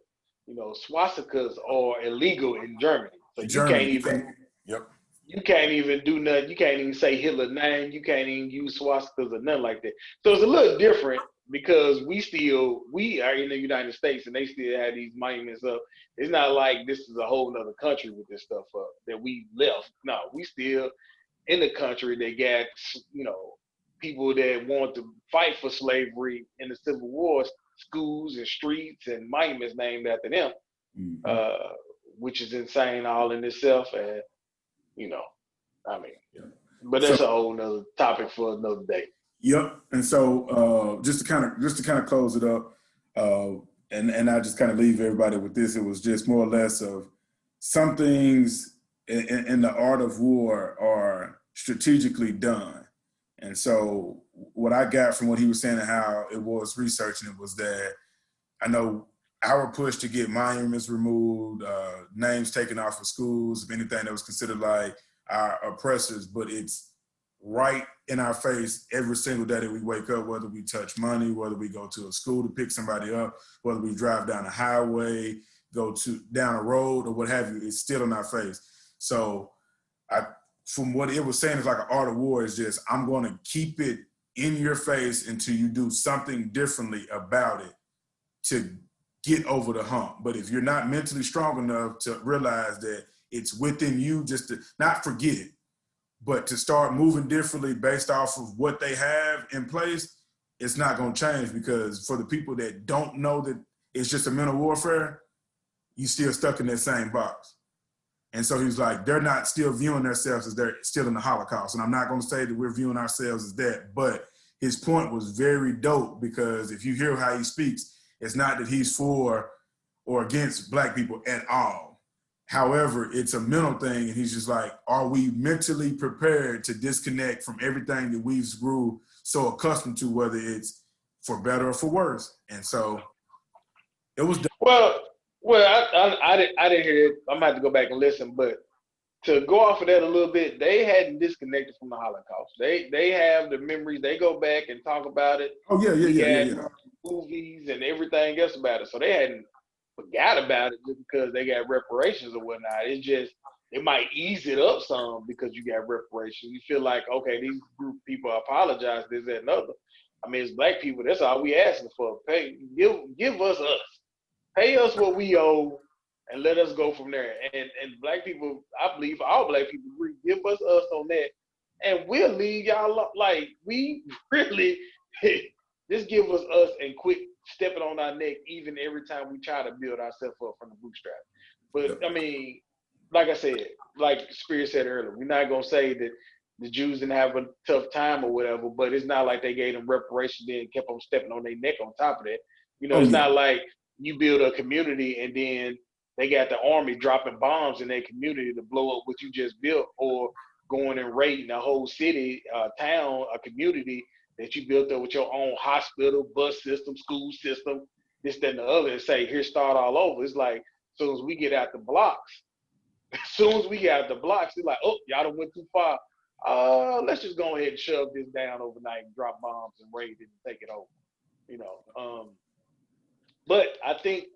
swastikas are illegal in Germany. So you can't even do nothing. You can't even say Hitler's name. You can't even use swastikas or nothing like that. So it's a little different, because we are in the United States and they still have these monuments up. It's not like this is a whole nother country with this stuff up that we left. No, we still in the country that got, people that want to fight for slavery in the Civil War, schools and streets and monuments named after them, which is insane all in itself. And, but that's a whole nother topic for another day. Yep. And so just to kind of close it up, And I just kind of leave everybody with this. It was just more or less of some things in the art of war are strategically done. And so what I got from what he was saying and how it was researching it was that I know our push to get monuments removed, names taken off of schools, of anything that was considered like our oppressors, but it's right in our face every single day that we wake up, whether we touch money, whether we go to a school to pick somebody up, whether we drive down a highway, go down a road or what have you, it's still in our face. So from what it was saying, it's like an art of war is just, I'm going to keep it in your face until you do something differently about it to get over the hump. But if you're not mentally strong enough to realize that it's within you, just to not forget it, but to start moving differently based off of what they have in place, it's not going to change, because for the people that don't know that it's just a mental warfare, you still stuck in that same box. And so he's like, they're not still viewing themselves as they're still in the Holocaust. And I'm not going to say that we're viewing ourselves as that, but his point was very dope, because if you hear how he speaks, it's not that he's for or against Black people at all. However, it's a mental thing, and he's just like, are we mentally prepared to disconnect from everything that we've grew so accustomed to, whether it's for better or for worse? And so it was dope. Well, I didn't hear it. I'm gonna have to go back and listen. But to go off of that a little bit, they hadn't disconnected from the Holocaust. They have the memories. They go back and talk about it. Oh yeah. Movies and everything else about it. So they hadn't forgot about it just because they got reparations or whatnot. It's just it might ease it up some because you got reparations. You feel like, okay, these group of people apologize, this, that, and other. I mean, as Black people, that's all we asking for. Give us. Pay us what we owe and let us go from there. And Black people, I believe all Black people agree, give us on that. And we'll leave y'all like we really just give us and quit stepping on our neck even every time we try to build ourselves up from the bootstrap. But I mean, like I said, like Spirit said earlier, we're not gonna say that the Jews didn't have a tough time or whatever, but it's not like they gave them reparations and kept on stepping on their neck on top of that. You know, it's not like you build a community and then they got the army dropping bombs in their community to blow up what you just built, or going and raiding a whole city, town, a community that you built up with your own hospital, bus system, school system, this, that, and the other, and say, here, start all over. It's like, as soon as we get out the blocks, it's like, oh, y'all done went too far. Let's just go ahead and shove this down overnight and drop bombs and raid it and take it over. You know, but I think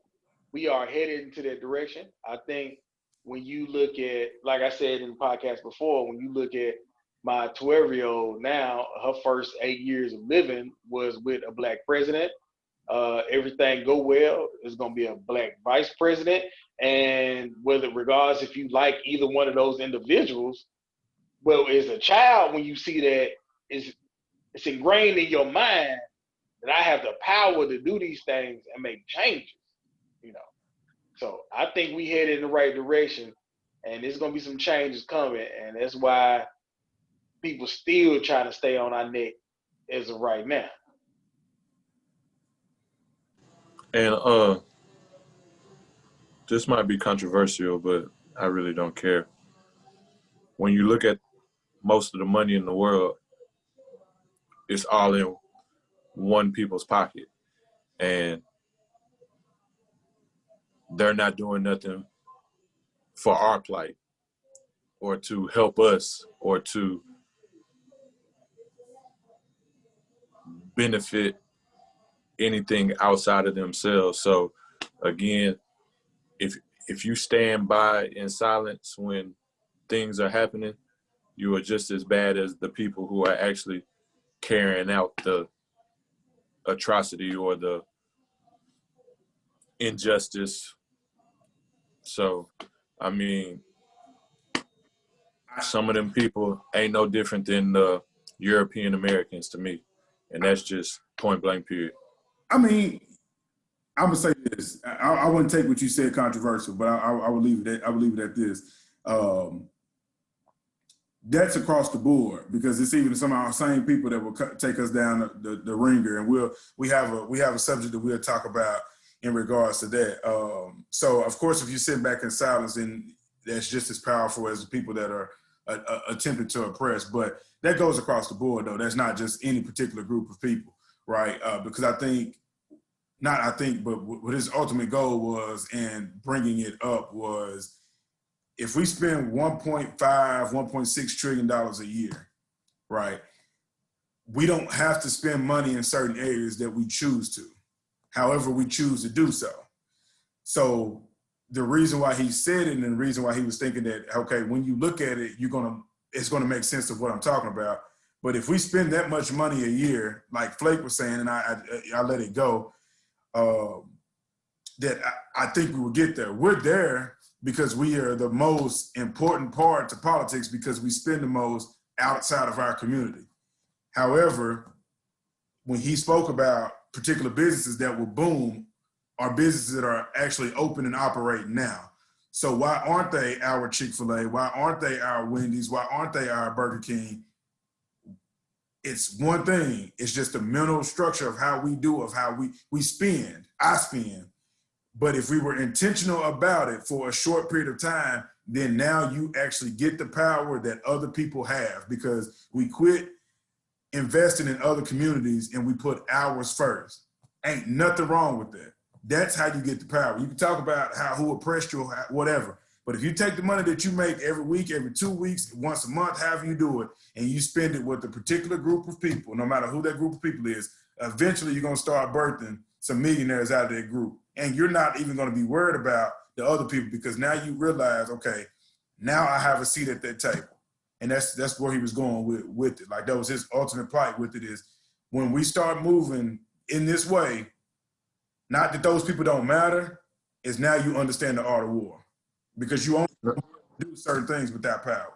we are headed into that direction. I think when you look at, like I said in the podcast before, when you look at my 12-year-old now, her first 8 years of living was with a Black president. Everything go well, there's going to be a Black vice president. And regardless if you like either one of those individuals, well, as a child, when you see that, it's ingrained in your mind that I have the power to do these things and make changes, you know. So I think we head in the right direction, and there's going to be some changes coming, and that's why people still trying to stay on our neck as of right now. And this might be controversial, but I really don't care. When you look at most of the money in the world, it's all in one people's pocket. And they're not doing nothing for our plight or to help us or to benefit anything outside of themselves. So again, if you stand by in silence when things are happening, you are just as bad as the people who are actually carrying out the atrocity or the injustice. So, I mean, some of them people ain't no different than the European Americans to me. And that's just point blank period. I mean, I'm gonna say this. I wouldn't take what you said controversial, but I would leave it at this. that's across the board, because it's even some of our same people that will take us down the ringer, and we have a subject that we'll talk about in regards to that. So of course, if you sit back in silence, then that's just as powerful as the people that are attempting to oppress. But that goes across the board, though. That's not just any particular group of people, right? Because but what his ultimate goal was, and bringing it up, was if we spend $1.6 trillion a year, right, we don't have to spend money in certain areas that we choose to. However, we choose to do so. So the reason why he said it, and the reason why he was thinking that, okay, when you look at it, it's gonna make sense of what I'm talking about. But if we spend that much money a year, like Flake was saying, and I let it go, that I think we will get there. We're there because we are the most important part to politics, because we spend the most outside of our community. However, when he spoke about particular businesses that will boom, are businesses that are actually open and operating now. So why aren't they our Chick-fil-A? Why aren't they our Wendy's? Why aren't they our Burger King? It's one thing. It's just the mental structure of how we do, of how we spend. I spend. But if we were intentional about it for a short period of time, then now you actually get the power that other people have, because we quit investing in other communities and we put ours first. Ain't nothing wrong with that. That's how you get the power. You can talk about who oppressed you or whatever, but if you take the money that you make every week, every 2 weeks, once a month, however you do it, and you spend it with a particular group of people, no matter who that group of people is, eventually you're going to start birthing some millionaires out of that group. And you're not even going to be worried about the other people, because now you realize, okay, now I have a seat at that table. And that's where he was going with it. Like, that was his ultimate plight with it, is when we start moving in this way, not that those people don't matter, is now you understand the art of war, because you only do certain things with that power.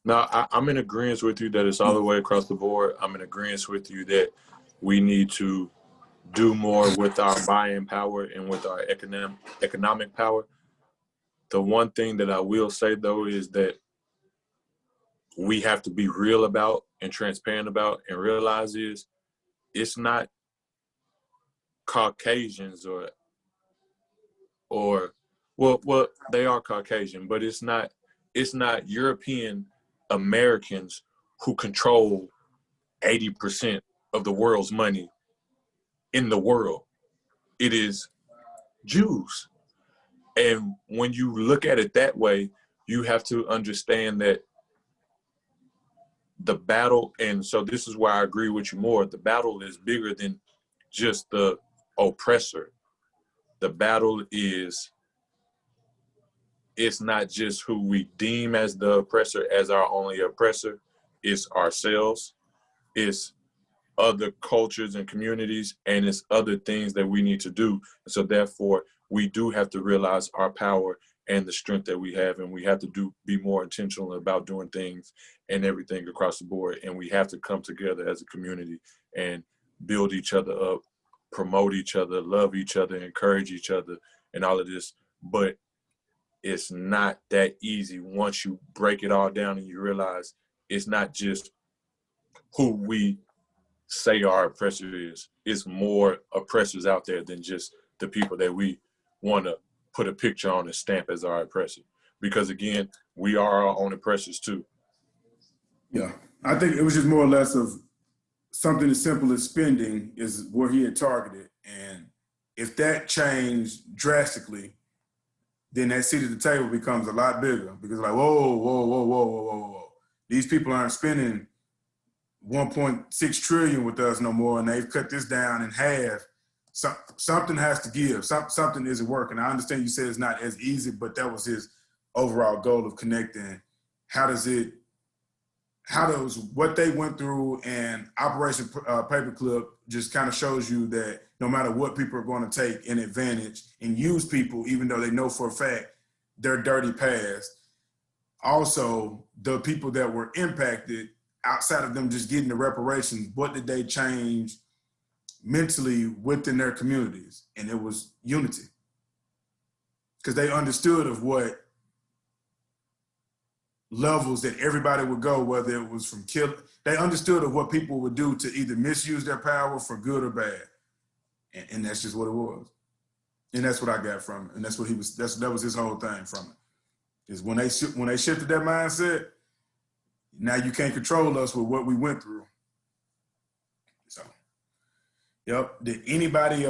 No, I'm in agreement with you that it's all the way across the board. I'm in agreement with you that we need to do more with our buying power and with our economic power. The one thing that I will say, though, is that we have to be real about and transparent about and realize is it's not Caucasians or well they are Caucasian, but it's not European Americans who control 80% of the world's money in the world. It is Jews. And when you look at it that way, you have to understand that the battle, and so this is why I agree with you more, the battle is bigger than just the oppressor. The battle is, it's not just who we deem as the oppressor as our only oppressor, it's ourselves, it's other cultures and communities, and it's other things that we need to do. So therefore, we do have to realize our power and the strength that we have, and we have to be more intentional about doing things and everything across the board. And we have to come together as a community and build each other up, promote each other, love each other, encourage each other, and all of this. But it's not that easy once you break it all down and you realize it's not just who we say our oppressor is. It's more oppressors out there than just the people that we want to put a picture on and stamp as our oppressor. Because again, we are our own oppressors too. Yeah, I think it was just more or less of something as simple as spending is where he had targeted. And if that changed drastically, then that seat at the table becomes a lot bigger, because like, whoa. These people aren't spending 1.6 trillion with us no more, and they've cut this down in half. Something has to give. Something isn't working. I understand you said it's not as easy, but that was his overall goal of connecting. How does what they went through, and Operation Paperclip just kind of shows you that no matter what, people are going to take an advantage and use people, even though they know for a fact their dirty past. Also, the people that were impacted, outside of them just getting the reparations, what did they change mentally within their communities? And it was unity, because they understood of what levels that everybody would go, whether it was from kill. They understood of what people would do to either misuse their power for good or bad, and that's just what it was. And that's what I got from it, and that's what he was. That was his whole thing from it. Is when they shifted that mindset. Now you can't control us with what we went through. So, yep. Did anybody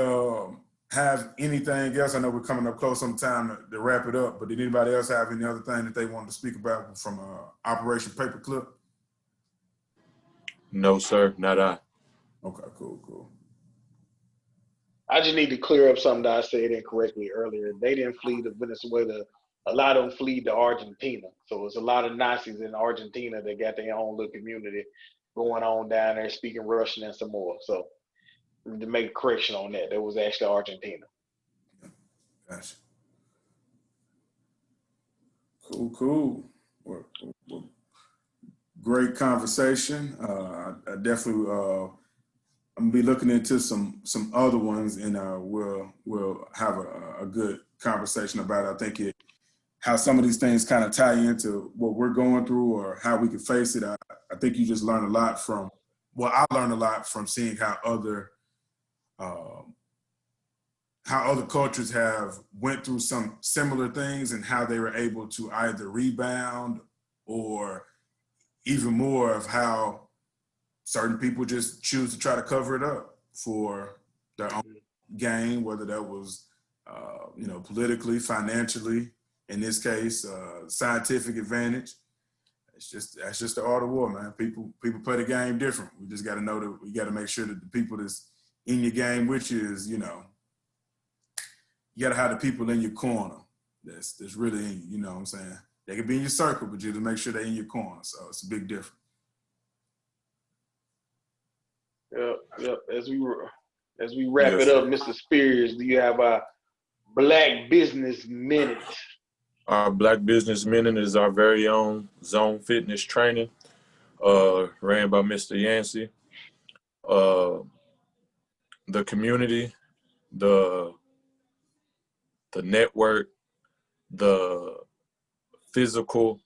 have anything else? I know we're coming up close on time to wrap it up, but did anybody else have any other thing that they wanted to speak about from Operation Paperclip? No, sir, not I. Okay, cool. I just need to clear up something that I said incorrectly earlier. They didn't flee to Venezuela. A lot of them fled to Argentina. So it's a lot of Nazis in Argentina that got their own little community going on down there speaking Russian and some more. So to make a correction on that, it was actually Argentina. Gotcha. Cool. Well, great conversation. I definitely I'm gonna be looking into some other ones, and we'll have a good conversation about it. I think how some of these things kind of tie into what we're going through or how we can face it. I think you just learn a lot from. Well, I learned a lot from seeing how other cultures have went through some similar things and how they were able to either rebound or even more of how certain people just choose to try to cover it up for their own gain, whether that was, politically, financially, in this case, scientific advantage. That's just the art of war, man. People play the game different. We just got to know that we got to make sure that the people that's in your game with you is, you got to have the people in your corner that's really in you. You know what I'm saying? They can be in your circle, but you have to make sure they're in your corner. So it's a big difference. Yep. As we wrap it up, Mr. Spears, do you have a Black Business Minute? Our Black Business Minute is our very own Zone Fitness Training, ran by Mr. Yancey. The community, the network, the physical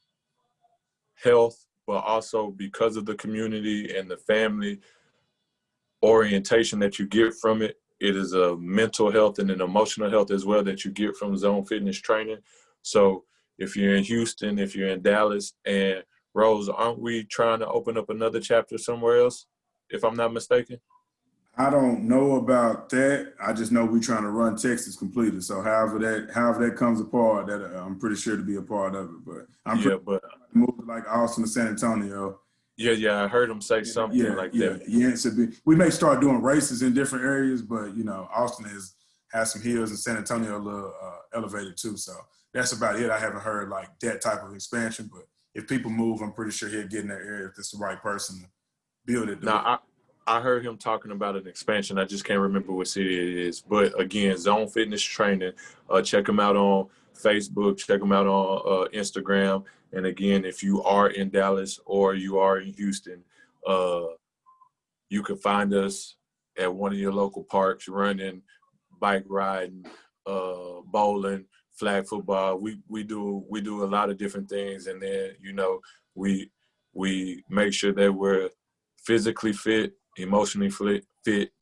health, but also because of the community and the family orientation that you get from it, it is a mental health and an emotional health as well that you get from Zone Fitness Training. So if you're in Houston, if you're in Dallas, and Rose, aren't we trying to open up another chapter somewhere else, if I'm not mistaken? I don't know about that. I just know we're trying to run Texas completely. So however that comes apart, that I'm pretty sure to be a part of it. But I'm move to like Austin to San Antonio. Yeah, I heard him say something that. Yeah, we may start doing races in different areas, but Austin has some hills, and San Antonio a little elevated too. So that's about it. I haven't heard like that type of expansion, but if people move, I'm pretty sure he'll get in that area if it's the right person to build it. Now, I heard him talking about an expansion. I just can't remember what city it is. But again, Zone Fitness Training. Check him out on Facebook. Check him out on Instagram. And again, if you are in Dallas or you are in Houston, you can find us at one of your local parks, running, bike riding, bowling, flag football. We do a lot of different things, and then we make sure that we're physically fit, emotionally fit,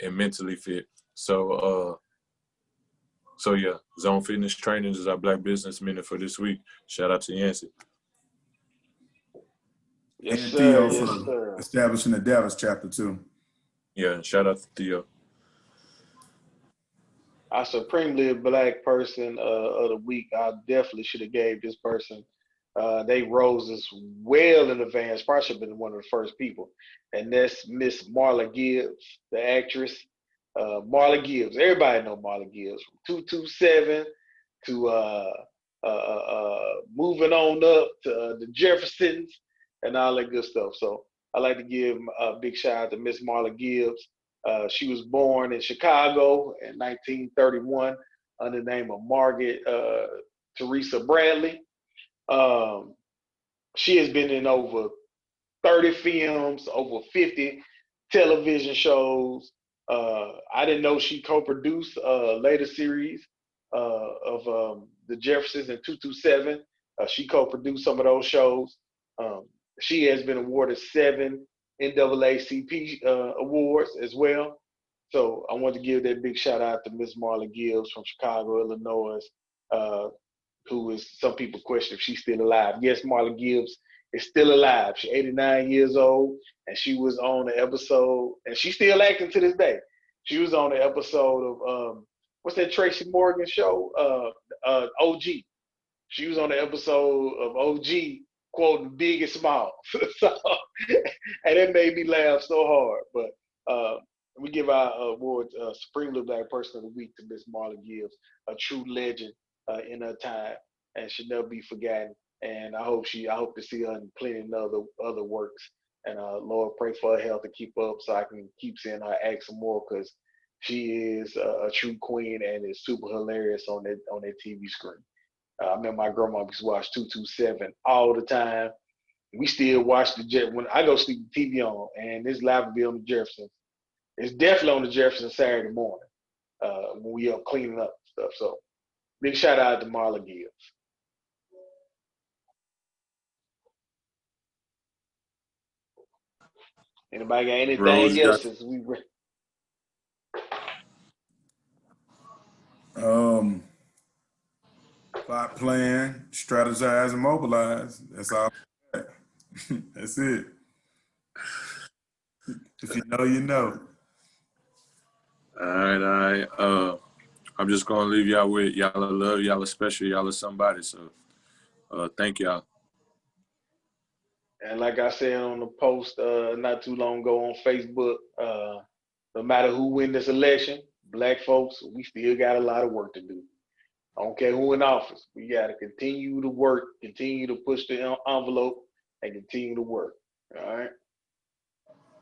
and mentally fit. So yeah, Zone Fitness Training is our Black Business Minute for this week. Shout out to Yancey. Yes, and sir. Theo for establishing the Dallas chapter too. Yeah, and shout out to Theo. Our supremely Black person of the week, I definitely should have gave this person they roses well in advance. Probably should have been one of the first people, and that's Miss Marla Gibbs, the actress. Marla Gibbs, everybody know Marla Gibbs from 227 to moving on up to the Jeffersons and all that good stuff. So I like to give a big shout out to Miss Marla Gibbs. She was born in Chicago in 1931 under the name of Margaret Teresa Bradley. She has been in over 30 films, over 50 television shows. I didn't know she co-produced a later series of the Jeffersons in 227. She co-produced some of those shows. She has been awarded 7 NAACP awards as well. So I want to give that big shout out to Miss Marla Gibbs from Chicago, Illinois, who is, some people question if she's still alive. Yes, Marla Gibbs is still alive. She's 89 years old, and she was on the episode, and she's still acting to this day. She was on the episode of what's that Tracy Morgan show? OG. She was on the episode of OG quoting Big and Small. So, and it made me laugh so hard. But we give our award Supremely Black Person of the Week to Miss Marla Gibbs, a true legend in her time, and should never be forgotten. And I hope to see her in plenty of other works. And Lord, pray for her health to keep up, so I can keep seeing her act some more, because she is a true queen and is super hilarious on that TV screen. I remember my grandma used to watch 227 all the time. We still watch when I go sleep, the TV on, and this live will be on the Jeffersons. It's definitely on the Jeffersons Saturday morning when we up cleaning up and stuff. So big shout out to Marla Gibbs. Anybody got anything Rose else got as we Plot, plan, strategize, and mobilize. That's all. That's it. If you know, you know. all right. I'm just gonna leave y'all with y'all are love, y'all are special, y'all are somebody. So thank y'all. And like I said on the post not too long ago on Facebook, no matter who win this election, black folks, we still got a lot of work to do. I don't care who in office. We got to continue to work, continue to push the envelope, and continue to work. All right.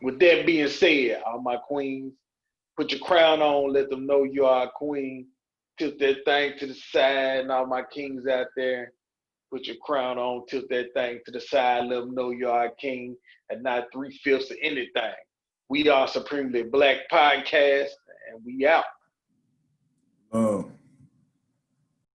With that being said, all my queens, put your crown on, let them know you are a queen. Tilt that thing to the side, and all my kings out there, put your crown on, tilt that thing to the side, let them know you are a king and not 3/5 of anything. We are Supremely Black Podcast, and we out.